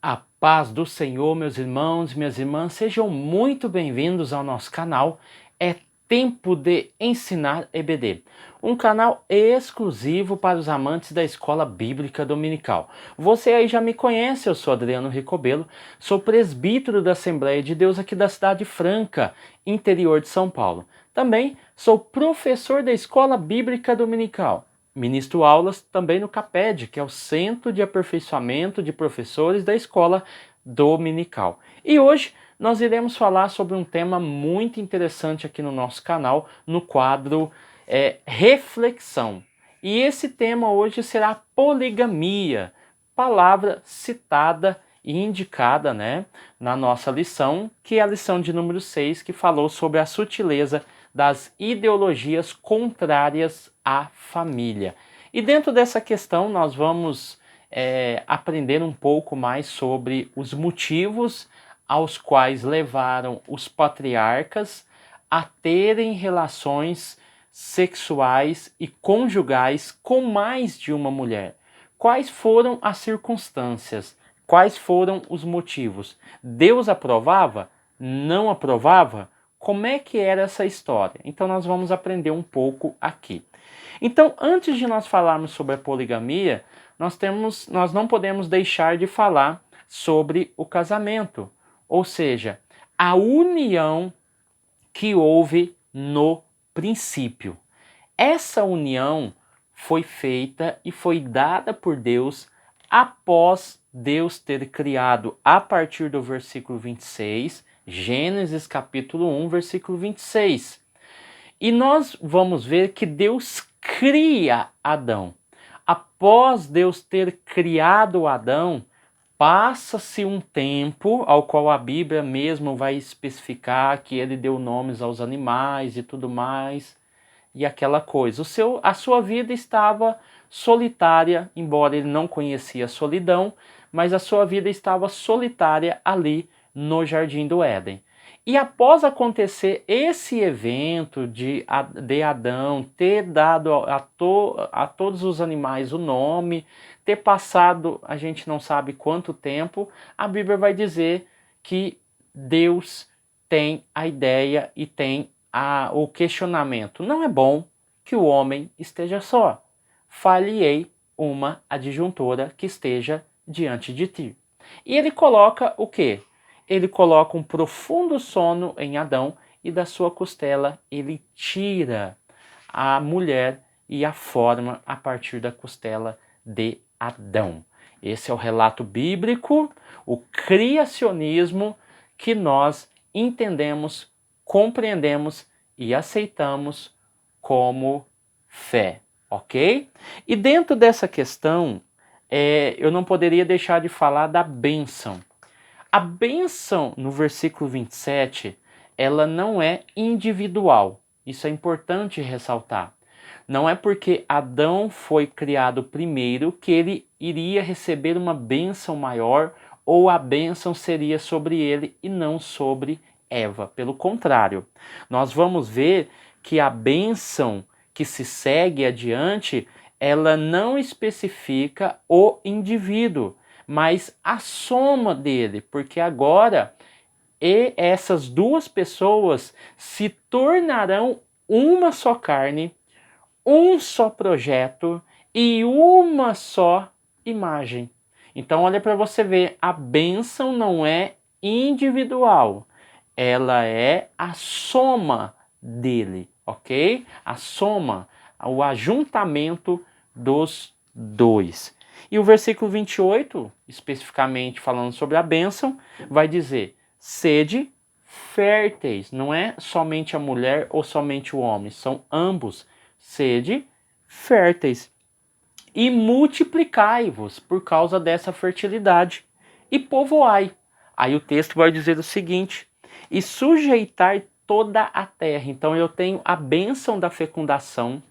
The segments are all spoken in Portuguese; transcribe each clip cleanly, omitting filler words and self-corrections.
A paz do Senhor, meus irmãos e minhas irmãs, sejam muito bem-vindos ao nosso canal. É Tempo de Ensinar EBD, um canal exclusivo para os amantes da Escola Bíblica Dominical. Você aí já me conhece, eu sou Adriano Ricobelo, sou presbítero da Assembleia de Deus aqui da Cidade Franca, interior de São Paulo. Também sou professor da Escola Bíblica Dominical. Ministro aulas também no CAPED, que é o Centro de Aperfeiçoamento de Professores da Escola Dominical. E hoje nós iremos falar sobre um tema muito interessante aqui no nosso canal, no quadro Reflexão. E esse tema hoje será poligamia, palavra citada e indicada, na nossa lição, que é a lição de número 6, que falou sobre a sutileza das ideologias contrárias à família. E dentro dessa questão nós vamos aprender um pouco mais sobre os motivos aos quais levaram os patriarcas a terem relações sexuais e conjugais com mais de uma mulher. Quais foram as circunstâncias? Quais foram os motivos? Deus aprovava? Não aprovava? Como é que era essa história? Então nós vamos aprender um pouco aqui. Então, antes de nós falarmos sobre a poligamia, nós não podemos deixar de falar sobre o casamento, ou seja, a união que houve no princípio. Essa união foi feita e foi dada por Deus após Deus ter criado, a partir do versículo 26, Gênesis capítulo 1, versículo 26. E nós vamos ver que Deus cria Adão. Após Deus ter criado Adão, passa-se um tempo ao qual a Bíblia mesmo vai especificar que ele deu nomes aos animais e tudo mais, e aquela coisa. A sua vida estava solitária, embora ele não conhecia a solidão, mas a sua vida estava solitária ali no Jardim do Éden. E após acontecer esse evento de Adão ter dado a todos os animais o nome, ter passado, a gente não sabe quanto tempo, a Bíblia vai dizer que Deus tem a ideia e tem o questionamento. Não é bom que o homem esteja só. Far-lhe-ei uma adjuntora que esteja diante de ti. E ele coloca o quê? Ele coloca um profundo sono em Adão e da sua costela ele tira a mulher e a forma a partir da costela de Adão. Esse é o relato bíblico, o criacionismo que nós entendemos, compreendemos e aceitamos como fé, ok? E dentro dessa questão, eu não poderia deixar de falar da bênção. A bênção no versículo 27, ela não é individual. Isso é importante ressaltar. Não é porque Adão foi criado primeiro que ele iria receber uma bênção maior ou a bênção seria sobre ele e não sobre Eva. Pelo contrário, nós vamos ver que a bênção que se segue adiante, ela não especifica o indivíduo, mas a soma dele, porque agora essas duas pessoas se tornarão uma só carne, um só projeto e uma só imagem. Então olha para você ver, a bênção não é individual, ela é a soma dele, ok? A soma, o ajuntamento dos dois. E o versículo 28, especificamente falando sobre a bênção, vai dizer: sede férteis. Não é somente a mulher ou somente o homem, são ambos. Sede férteis. E multiplicai-vos por causa dessa fertilidade. E povoai. Aí o texto vai dizer o seguinte: e sujeitar toda a terra. Então eu tenho a bênção da fecundação,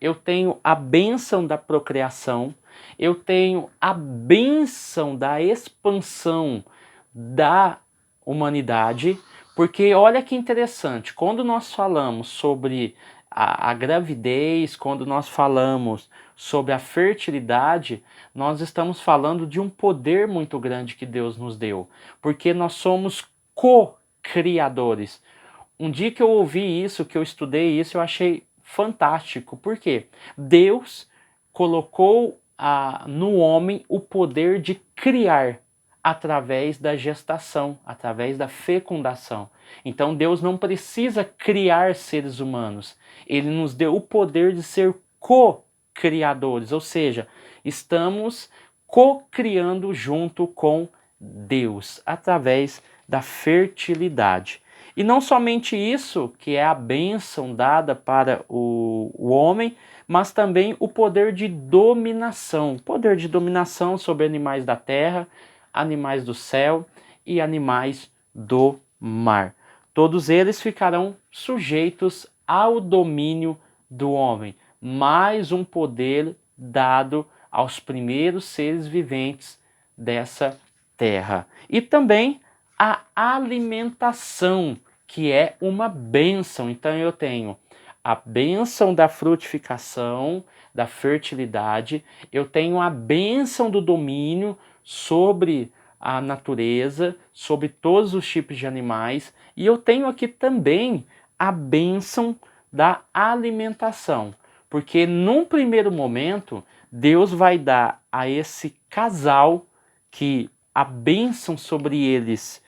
eu tenho a bênção da procriação, eu tenho a bênção da expansão da humanidade, porque olha que interessante, quando nós falamos sobre a gravidez, quando nós falamos sobre a fertilidade, nós estamos falando de um poder muito grande que Deus nos deu, porque nós somos co-criadores. Um dia que eu ouvi isso, que eu estudei isso, eu achei fantástico. Por quê? Deus colocou no homem o poder de criar através da gestação, através da fecundação. Então Deus não precisa criar seres humanos. Ele nos deu o poder de ser co-criadores, ou seja, estamos co-criando junto com Deus através da fertilidade. E não somente isso, que é a bênção dada para o homem, mas também o poder de dominação. Poder de dominação sobre animais da terra, animais do céu e animais do mar. Todos eles ficarão sujeitos ao domínio do homem. Mais um poder dado aos primeiros seres viventes dessa terra. E também a alimentação, que é uma bênção. Então eu tenho a bênção da frutificação, da fertilidade, eu tenho a bênção do domínio sobre a natureza, sobre todos os tipos de animais, e eu tenho aqui também a bênção da alimentação, porque num primeiro momento Deus vai dar a esse casal que a bênção sobre eles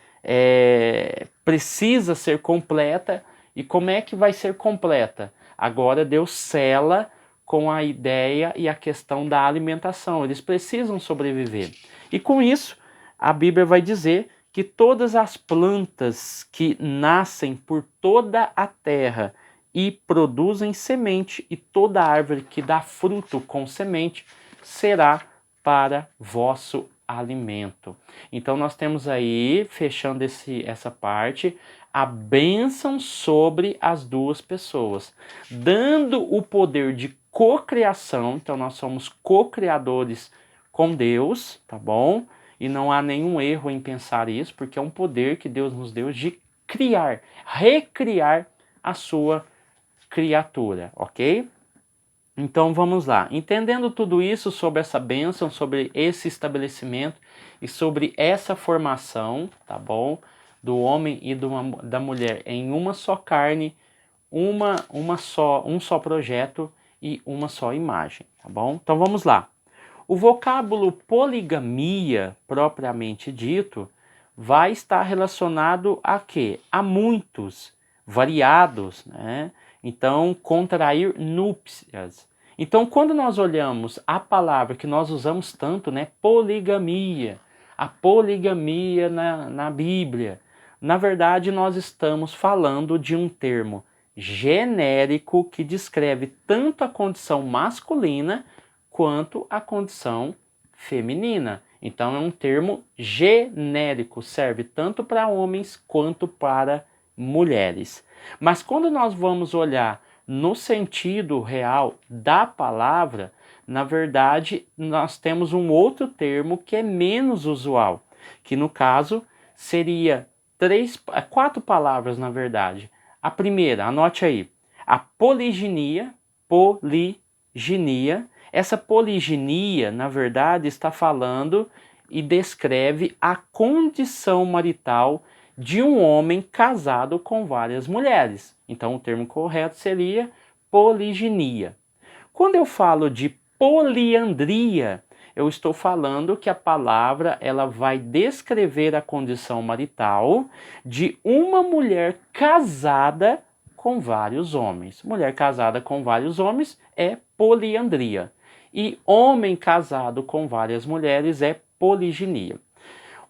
precisa ser completa. E como é que vai ser completa? Agora Deus sela com a ideia e a questão da alimentação. Eles precisam sobreviver. E com isso, a Bíblia vai dizer que todas as plantas que nascem por toda a terra e produzem semente, e toda árvore que dá fruto com semente, será para vosso alimento. Então nós temos aí, fechando essa parte, a bênção sobre as duas pessoas, dando o poder de cocriação. Então nós somos co-criadores com Deus, tá bom? E não há nenhum erro em pensar isso, porque é um poder que Deus nos deu de criar, recriar a sua criatura, ok? Então vamos lá, entendendo tudo isso sobre essa bênção, sobre esse estabelecimento e sobre essa formação, tá bom? Do homem e da mulher em uma só carne, um só projeto e uma só imagem, tá bom? Então vamos lá. O vocábulo poligamia, propriamente dito, vai estar relacionado a quê? A muitos, variados, né? Então, contrair núpcias. Então, quando nós olhamos a palavra que nós usamos tanto, né, poligamia, a poligamia na Bíblia, na verdade nós estamos falando de um termo genérico que descreve tanto a condição masculina quanto a condição feminina. Então é um termo genérico, serve tanto para homens quanto para mulheres. Mas quando nós vamos olhar no sentido real da palavra, na verdade, nós temos um outro termo que é menos usual, que no caso seria quatro palavras, na verdade. A primeira, anote aí, a poliginia, poliginia. Essa poliginia, na verdade, está falando e descreve a condição marital de um homem casado com várias mulheres. Então o termo correto seria poliginia. Quando eu falo de poliandria, eu estou falando que a palavra ela vai descrever a condição marital de uma mulher casada com vários homens. Mulher casada com vários homens é poliandria. E homem casado com várias mulheres é poliginia.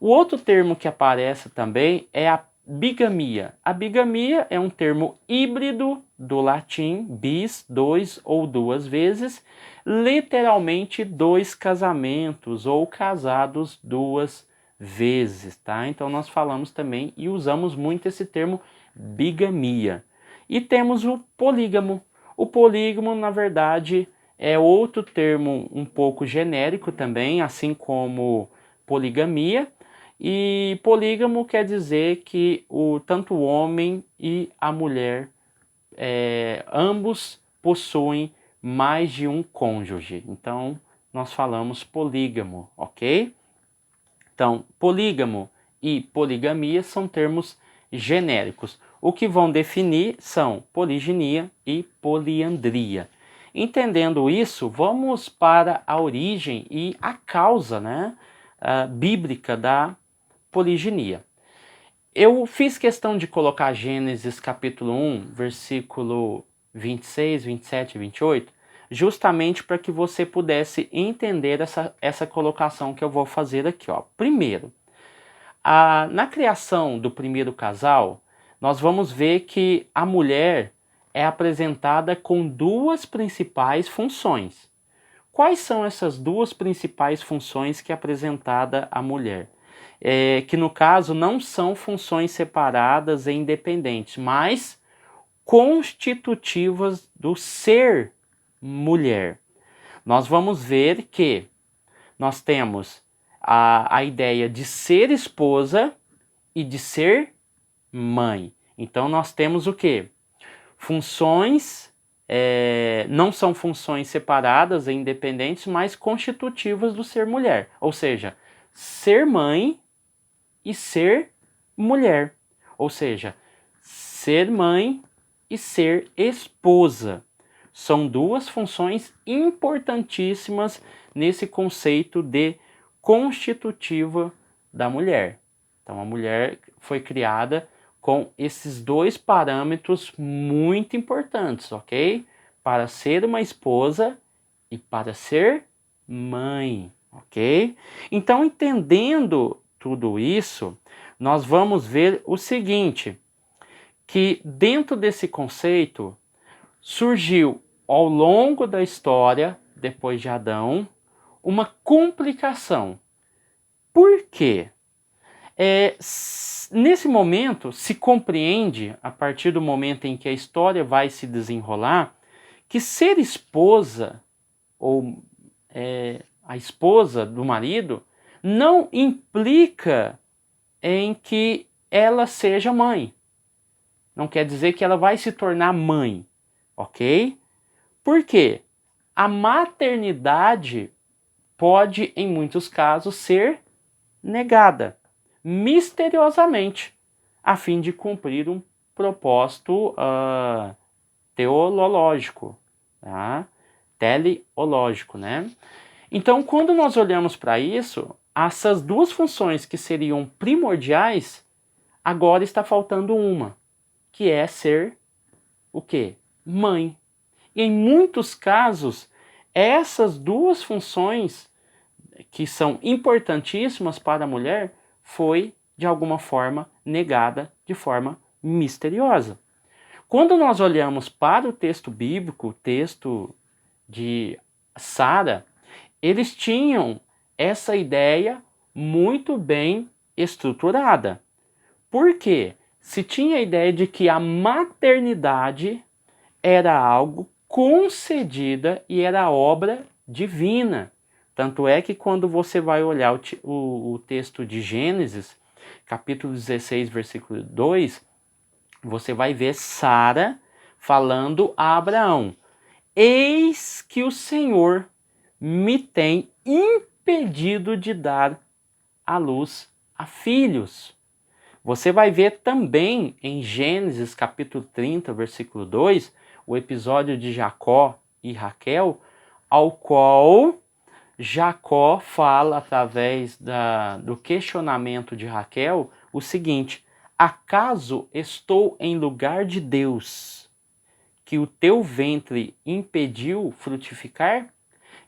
O outro termo que aparece também é a bigamia. A bigamia é um termo híbrido do latim bis, dois ou duas vezes, literalmente dois casamentos ou casados duas vezes, tá? Então nós falamos também e usamos muito esse termo bigamia. E temos o polígamo. O polígamo, na verdade, é outro termo um pouco genérico também, assim como poligamia. E polígamo quer dizer que tanto o homem e a mulher ambos possuem mais de um cônjuge. Então, nós falamos polígamo, ok? Então, polígamo e poligamia são termos genéricos. O que vão definir são poliginia e poliandria. Entendendo isso, vamos para a origem e a causa, né, bíblica da poliginia. Eu fiz questão de colocar Gênesis capítulo 1, versículo 26, 27 e 28, justamente para que você pudesse entender essa colocação que eu vou fazer aqui. Ó. Primeiro, na criação do primeiro casal, nós vamos ver que a mulher é apresentada com duas principais funções. Quais são essas duas principais funções que é apresentada a mulher? Que no caso não são funções separadas e independentes, mas constitutivas do ser mulher. Nós vamos ver que nós temos a ideia de ser esposa e de ser mãe. Então nós temos o quê? Funções, não são funções separadas e independentes, mas constitutivas do ser mulher. Ou seja, ser mãe e ser mulher. Ou seja, ser mãe e ser esposa. São duas funções importantíssimas nesse conceito de constitutiva da mulher. Então a mulher foi criada com esses dois parâmetros muito importantes, ok? Para ser uma esposa e para ser mãe, ok? Então, entendendo tudo isso, nós vamos ver o seguinte, que dentro desse conceito surgiu ao longo da história, depois de Adão, uma complicação. Por quê? Nesse momento, se compreende, a partir do momento em que a história vai se desenrolar, que ser esposa, ou a esposa do marido, não implica em que ela seja mãe. Não quer dizer que ela vai se tornar mãe, ok? Por quê? A maternidade pode, em muitos casos, ser negada, misteriosamente, a fim de cumprir um propósito teológico, tá? Teleológico, né? Então, quando nós olhamos para isso, essas duas funções que seriam primordiais, agora está faltando uma, que é ser o quê? Mãe. E em muitos casos, essas duas funções que são importantíssimas para a mulher foi, de alguma forma, negada de forma misteriosa. Quando nós olhamos para o texto bíblico, o texto de Sara, eles tinham essa ideia muito bem estruturada. Por quê? Se tinha a ideia de que a maternidade era algo concedida e era obra divina. Tanto é que quando você vai olhar o texto de Gênesis, capítulo 16, versículo 2, você vai ver Sara falando a Abraão: eis que o Senhor me tem impedido de dar à luz a filhos. Você vai ver também em Gênesis capítulo 30, versículo 2, o episódio de Jacó e Raquel, ao qual Jacó fala, através do questionamento de Raquel, o seguinte: acaso estou em lugar de Deus, que o teu ventre impediu frutificar?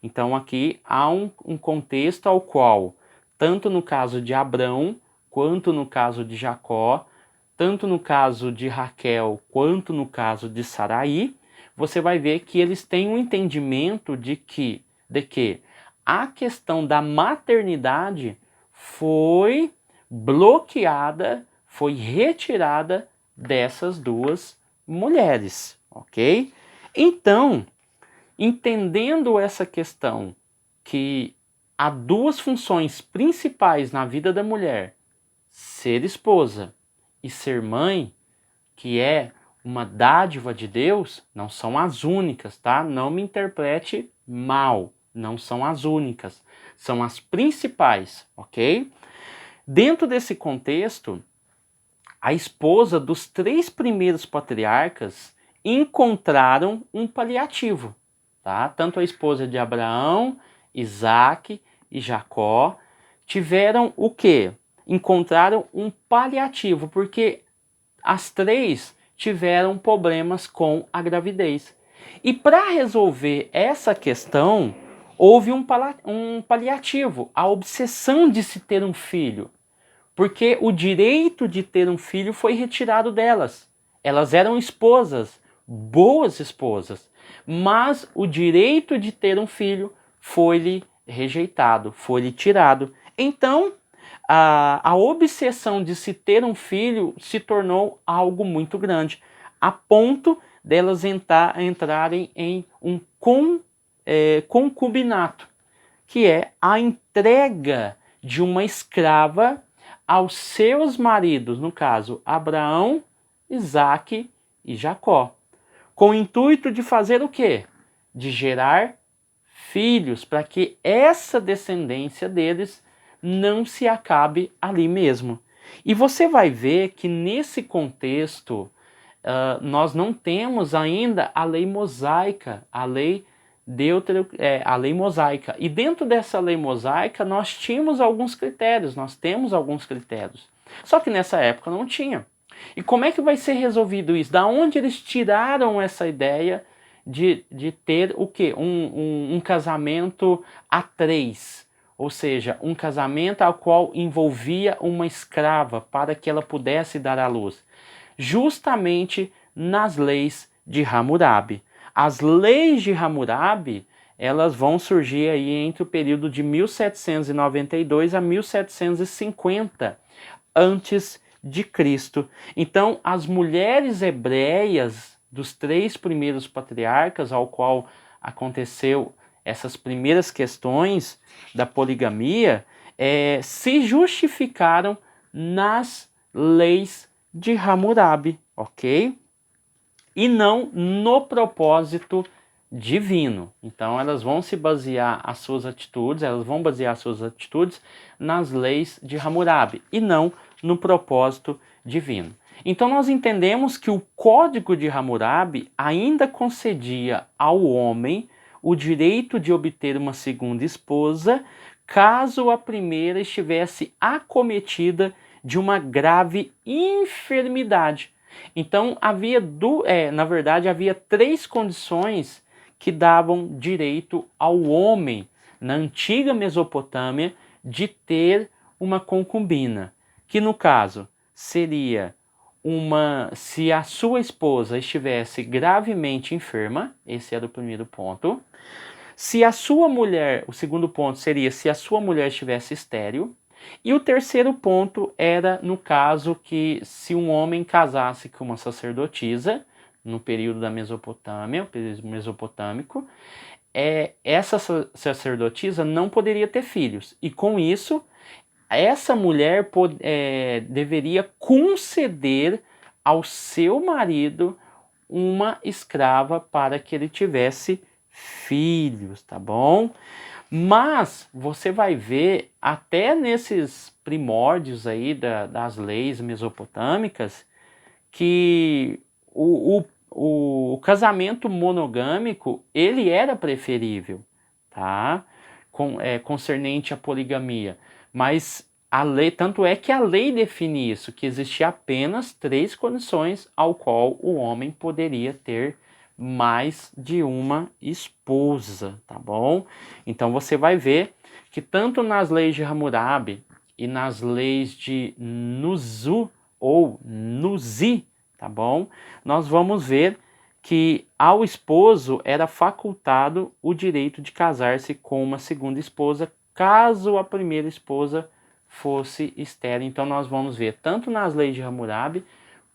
Então aqui há um contexto ao qual, tanto no caso de Abrão, quanto no caso de Jacó, tanto no caso de Raquel, quanto no caso de Sarai, você vai ver que eles têm um entendimento de que a questão da maternidade foi bloqueada, foi retirada dessas duas mulheres, ok? Então, entendendo essa questão, que há duas funções principais na vida da mulher, ser esposa e ser mãe, que é uma dádiva de Deus, não são as únicas, tá? Não me interprete mal, não são as únicas, são as principais, ok? Dentro desse contexto, a esposa dos 3 primeiros patriarcas encontraram um paliativo, tá? Tanto a esposa de Abraão, Isaac e Jacó tiveram o quê? Encontraram um paliativo, porque as 3 tiveram problemas com a gravidez. E para resolver essa questão, houve um paliativo, a obsessão de se ter um filho. Porque o direito de ter um filho foi retirado delas. Elas eram esposas, boas esposas, mas o direito de ter um filho foi-lhe rejeitado, foi-lhe tirado. Então, a obsessão de se ter um filho se tornou algo muito grande, a ponto delas entrarem em um concubinato, que é a entrega de uma escrava aos seus maridos, no caso, Abraão, Isaque e Jacó, com o intuito de fazer o quê? De gerar filhos, para que essa descendência deles não se acabe ali mesmo. E você vai ver que nesse contexto, nós não temos ainda a lei mosaica, a lei a lei mosaica. E dentro dessa lei mosaica nós tínhamos alguns critérios, nós temos alguns critérios. Só que nessa época não tinha. E como é que vai ser resolvido isso? Da onde eles tiraram essa ideia de ter o quê? Um casamento a 3. Ou seja, um casamento ao qual envolvia uma escrava para que ela pudesse dar à luz. Justamente nas leis de Hammurabi. As leis de Hammurabi, elas vão surgir aí entre o período de 1792 a 1750 antes de Cristo. Então, as mulheres hebreias dos 3 primeiros patriarcas, ao qual aconteceu essas primeiras questões da poligamia, se justificaram nas leis de Hammurabi, ok? E não no propósito divino. Então elas vão se basear as suas atitudes, nas leis de Hammurabi e não no propósito divino. Então nós entendemos que o Código de Hammurabi ainda concedia ao homem o direito de obter uma segunda esposa caso a primeira estivesse acometida de uma grave enfermidade. Então na verdade havia 3 condições que davam direito ao homem na antiga Mesopotâmia de ter uma concubina, que no caso seria se a sua esposa estivesse gravemente enferma, esse era o primeiro ponto. Se a sua mulher, o segundo ponto seria se a sua mulher estivesse estéril. E o terceiro ponto era no caso que se um homem casasse com uma sacerdotisa, no período da Mesopotâmia, o período mesopotâmico, essa sacerdotisa não poderia ter filhos. E com isso, essa mulher deveria conceder ao seu marido uma escrava para que ele tivesse filhos, tá bom? Mas você vai ver até nesses primórdios aí das leis mesopotâmicas que o casamento monogâmico ele era preferível, tá? Concernente à poligamia. Mas a lei, tanto é que a lei define isso, que existia apenas 3 condições ao qual o homem poderia ter mais de uma esposa, tá bom? Então você vai ver que tanto nas leis de Hammurabi e nas leis de Nuzu ou Nuzi, tá bom? Nós vamos ver que ao esposo era facultado o direito de casar-se com uma segunda esposa, caso a primeira esposa fosse estéril. Então nós vamos ver tanto nas leis de Hammurabi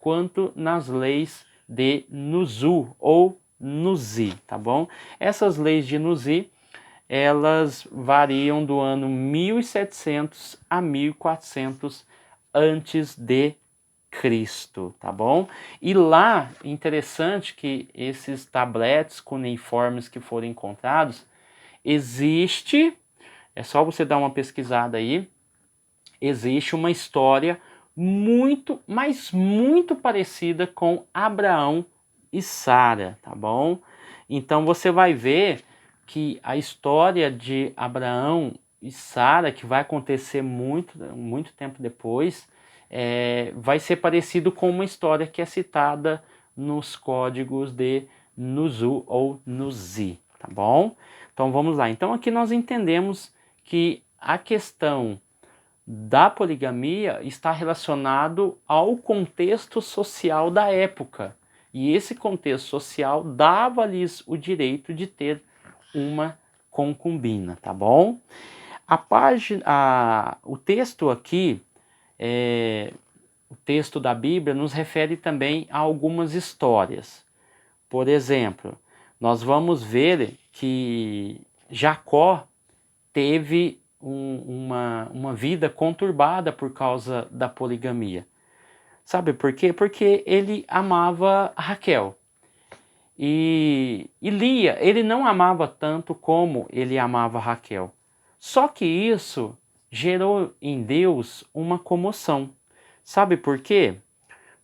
quanto nas leis de Nuzu ou Nuzi, tá bom? Essas leis de Nuzi, elas variam do ano 1700 a 1400 antes de Cristo, tá bom? E lá, interessante que esses tabletes cuneiformes que foram encontrados, existe, é só você dar uma pesquisada aí, existe uma história muito, mas muito parecida com Abraão e Sara, tá bom? Então você vai ver que a história de Abraão e Sara, que vai acontecer muito tempo depois, vai ser parecido com uma história que é citada nos códigos de Nuzu ou Nuzi, tá bom? Então vamos lá. Então aqui nós entendemos que a questão da poligamia está relacionado ao contexto social da época. E esse contexto social dava-lhes o direito de ter uma concubina, tá bom? O texto aqui, o texto da Bíblia nos refere também a algumas histórias. Por exemplo, nós vamos ver que Jacó teve uma vida conturbada por causa da poligamia. Sabe por quê? Porque ele amava Raquel. E Lia, ele não amava tanto como ele amava Raquel. Só que isso gerou em Deus uma comoção. Sabe por quê?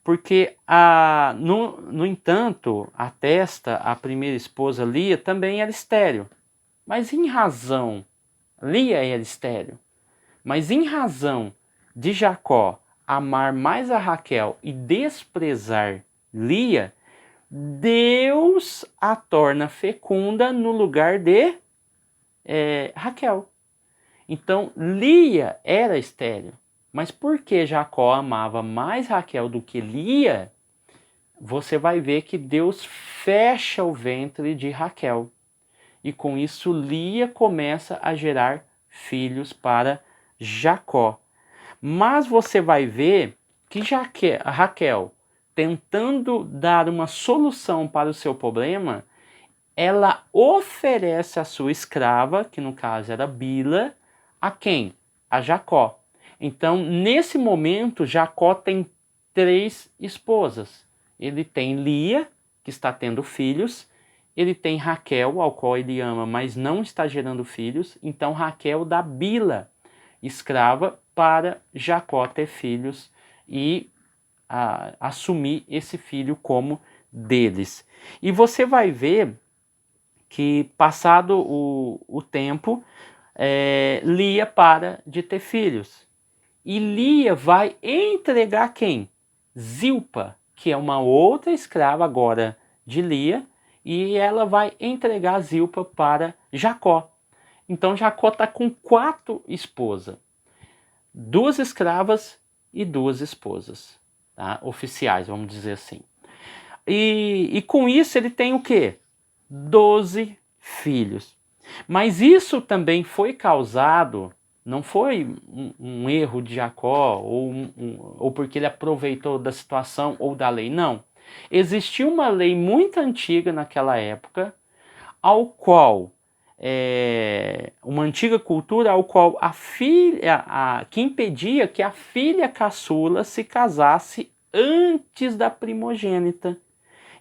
Porque, no entanto, a testa, a primeira esposa Lia, também era estéril. Mas em razão, Lia era estéril, mas em razão de Jacó amar mais a Raquel e desprezar Lia, Deus a torna fecunda no lugar de Raquel. Então, Lia era estéril, mas porque Jacó amava mais Raquel do que Lia, você vai ver que Deus fecha o ventre de Raquel. E com isso, Lia começa a gerar filhos para Jacó. Mas você vai ver que Raquel, tentando dar uma solução para o seu problema, ela oferece a sua escrava, que no caso era Bila, a quem? A Jacó. Então, nesse momento, Jacó tem 3 esposas. Ele tem Lia, que está tendo filhos. Ele tem Raquel, ao qual ele ama, mas não está gerando filhos. Então, Raquel dá Bila, escrava, para Jacó ter filhos e assumir esse filho como deles. E você vai ver que, passado o tempo, Lia para de ter filhos. E Lia vai entregar quem? Zilpa, que é uma outra escrava agora de Lia, e ela vai entregar Zilpa para Jacó. Então Jacó está com 4 esposas, 2 escravas e 2 esposas, tá? Oficiais, vamos dizer assim. E com isso ele tem o quê? 12 filhos. Mas isso também foi causado, não foi um erro de Jacó, ou porque ele aproveitou da situação ou da lei, não. Existia uma lei muito antiga naquela época, ao qual, uma antiga cultura ao qual a filha, que impedia que a filha caçula se casasse antes da primogênita.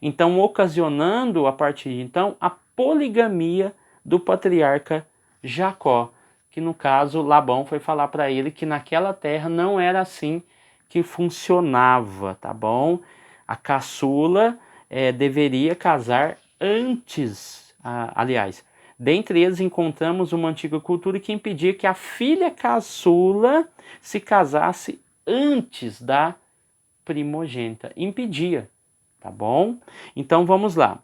Então, ocasionando, a partir de então, a poligamia do patriarca Jacó, que no caso Labão foi falar para ele que naquela terra não era assim que funcionava, tá bom? A caçula deveria casar antes, aliás, dentre eles encontramos uma antiga cultura que impedia que a filha caçula se casasse antes da primogênita, impedia. Tá bom? Então vamos lá.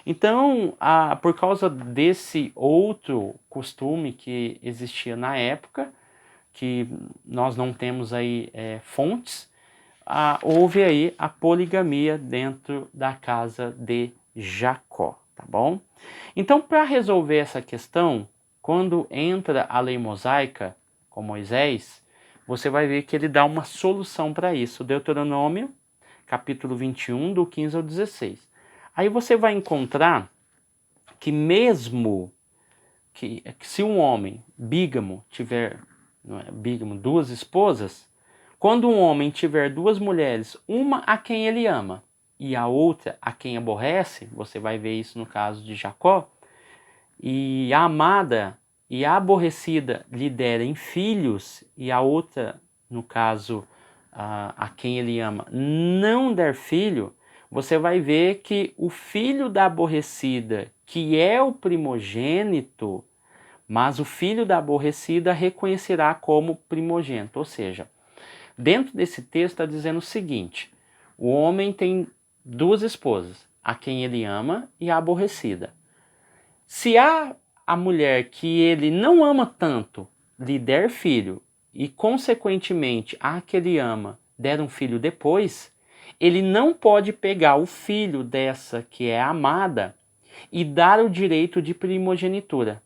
Então, por causa desse outro costume que existia na época, que nós não temos aí fontes, houve aí a poligamia dentro da casa de Jacó, tá bom? Então, para resolver essa questão, quando entra a lei mosaica com Moisés, você vai ver que ele dá uma solução para isso. Deuteronômio capítulo 21, do 15 ao 16. Aí você vai encontrar que mesmo que se um homem bígamo tiver 2 esposas, Quando um homem tiver duas mulheres, uma a quem ele ama e a outra a quem aborrece, você vai ver isso no caso de Jacó, e a amada e a aborrecida lhe derem filhos, e a outra, no caso, a quem ele ama, não der filho, você vai ver que o filho da aborrecida, que é o primogênito, mas o filho da aborrecida reconhecerá como primogênito. Ou seja, dentro desse texto está dizendo o seguinte: o homem tem duas esposas, a quem ele ama e a aborrecida. Se a mulher que ele não ama tanto lhe der filho e, consequentemente, a que ele ama der um filho depois, ele não pode pegar o filho dessa que é amada e dar o direito de primogenitura.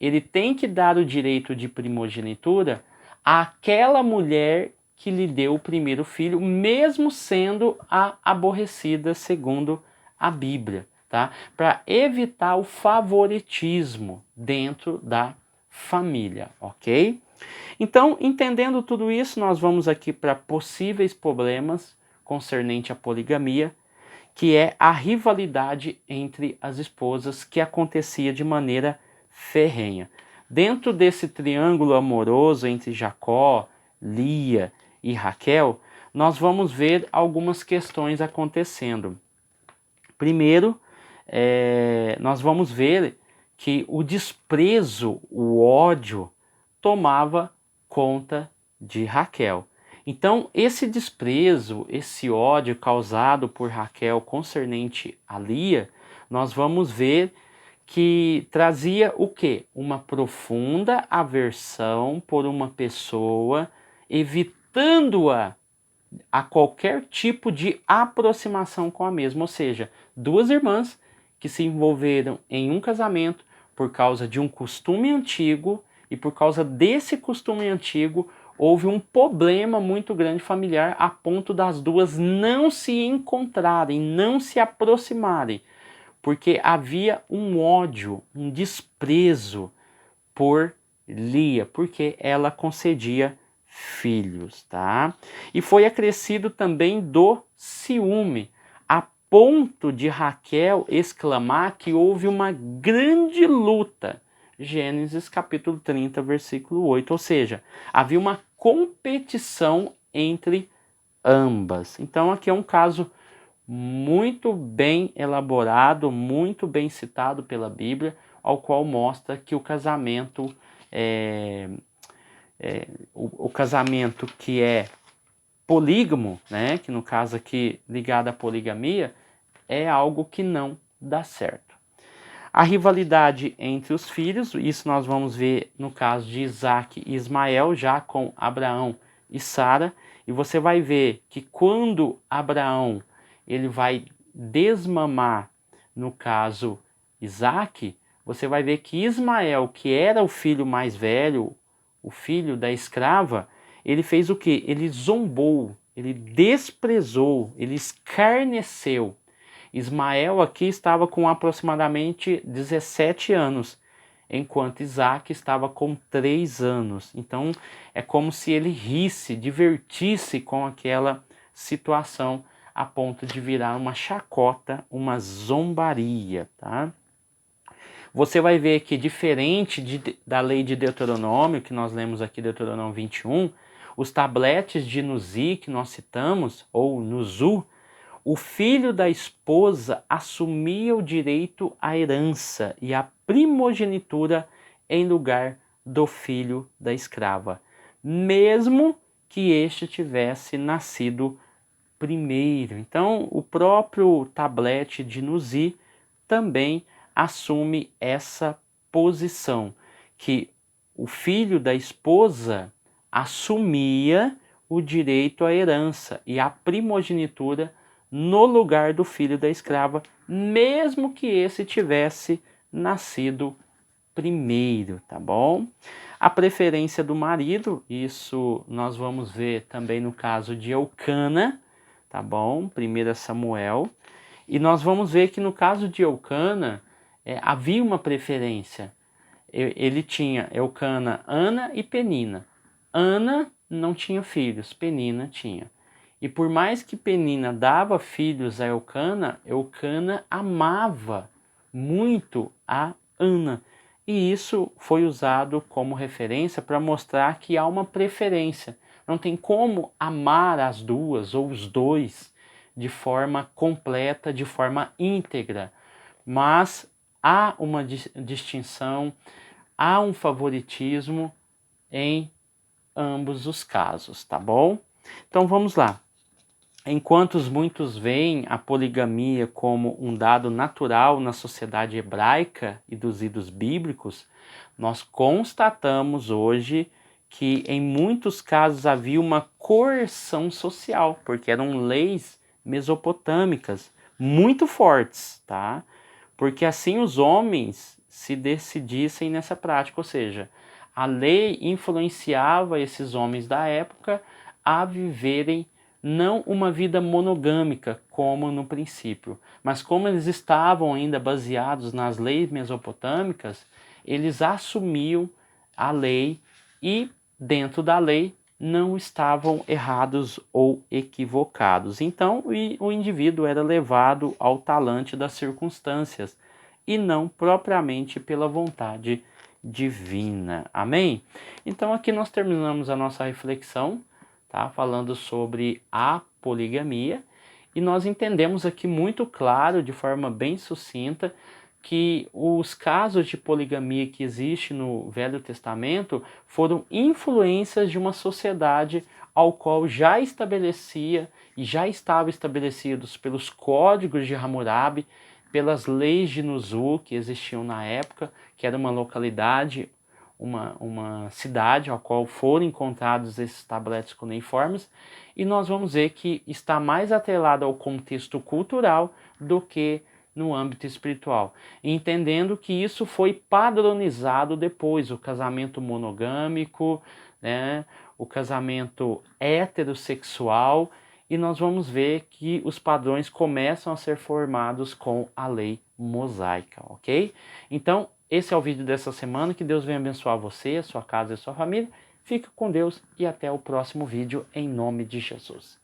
Ele tem que dar o direito de primogenitura àquela mulher que lhe deu o primeiro filho, mesmo sendo a aborrecida, segundo a Bíblia, tá? Para evitar o favoritismo dentro da família, ok? Então, entendendo tudo isso, nós vamos aqui para possíveis problemas concernente à poligamia, que é a rivalidade entre as esposas que acontecia de maneira ferrenha. Dentro desse triângulo amoroso entre Jacó, Lia e Raquel, nós vamos ver algumas questões acontecendo. Primeiro, nós vamos ver que o desprezo, o ódio, tomava conta de Raquel. Então, esse desprezo, esse ódio causado por Raquel concernente a Lia, nós vamos ver que trazia o quê? Uma profunda aversão por uma pessoa, evitando-a a qualquer tipo de aproximação com a mesma. Ou seja, duas irmãs que se envolveram em um casamento por causa de um costume antigo, e por causa desse costume antigo houve um problema muito grande familiar a ponto das duas não se encontrarem, não se aproximarem, porque havia um ódio, um desprezo por Lia, porque ela concedia filhos, tá? E foi acrescido também do ciúme, a ponto de Raquel exclamar que houve uma grande luta. Gênesis capítulo 30, versículo 8, ou seja, havia uma competição entre ambas. Então aqui é um caso muito bem elaborado, muito bem citado pela Bíblia, ao qual mostra que o casamento o casamento que é polígamo, né, que no caso aqui ligado à poligamia, é algo que não dá certo. A rivalidade entre os filhos, isso nós vamos ver no caso de Isaac e Ismael, já com Abraão e Sara, e você vai ver que quando Abraão ele vai desmamar, no caso Isaac, você vai ver que Ismael, que era o filho mais velho, o filho da escrava, ele fez o quê? Ele zombou, ele desprezou, ele escarneceu. Ismael aqui estava com aproximadamente 17 anos, enquanto Isaac estava com 3 anos. Então é como se ele risse, divertisse com aquela situação a ponto de virar uma chacota, uma zombaria, tá? Você vai ver que diferente da lei de Deuteronômio, que nós lemos aqui, Deuteronômio 21, os tabletes de Nuzi que nós citamos, ou Nuzu, o filho da esposa assumia o direito à herança e à primogenitura em lugar do filho da escrava, mesmo que este tivesse nascido primeiro. Então, o próprio tablete de Nuzi também assume essa posição, que o filho da esposa assumia o direito à herança e à primogenitura no lugar do filho da escrava, mesmo que esse tivesse nascido primeiro, tá bom? A preferência do marido, isso nós vamos ver também no caso de Eucana, tá bom? 1 Samuel. E nós vamos ver que no caso de Eucana, havia uma preferência. Ele tinha Eucana, Ana e Penina. Ana não tinha filhos, Penina tinha. E por mais que Penina dava filhos a Eucana, Eucana amava muito a Ana. E isso foi usado como referência para mostrar que há uma preferência. Não tem como amar as duas ou os dois de forma completa, de forma íntegra. Mas há uma distinção, há um favoritismo em ambos os casos, tá bom? Então vamos lá. Enquanto muitos veem a poligamia como um dado natural na sociedade hebraica e dos idos bíblicos, nós constatamos hoje que em muitos casos havia uma coerção social, porque eram leis mesopotâmicas muito fortes, tá? Porque assim os homens se decidissem nessa prática, ou seja, a lei influenciava esses homens da época a viverem não uma vida monogâmica como no princípio, mas como eles estavam ainda baseados nas leis mesopotâmicas, eles assumiam a lei e dentro da lei não estavam errados ou equivocados. Então o indivíduo era levado ao talante das circunstâncias e não propriamente pela vontade divina. Amém? Então aqui nós terminamos a nossa reflexão, tá? Falando sobre a poligamia, e nós entendemos aqui muito claro, de forma bem sucinta, que os casos de poligamia que existem no Velho Testamento foram influências de uma sociedade ao qual já estabelecia e já estavam estabelecidos pelos códigos de Hammurabi, pelas leis de Nuzu que existiam na época, que era uma localidade, uma cidade ao qual foram encontrados esses tabletes cuneiformes, e nós vamos ver que está mais atrelado ao contexto cultural do que no âmbito espiritual, entendendo que isso foi padronizado depois, o casamento monogâmico, né, o casamento heterossexual, e nós vamos ver que os padrões começam a ser formados com a lei mosaica, ok? Então, esse é o vídeo dessa semana, que Deus venha abençoar você, a sua casa e a sua família. Fique com Deus e até o próximo vídeo, em nome de Jesus.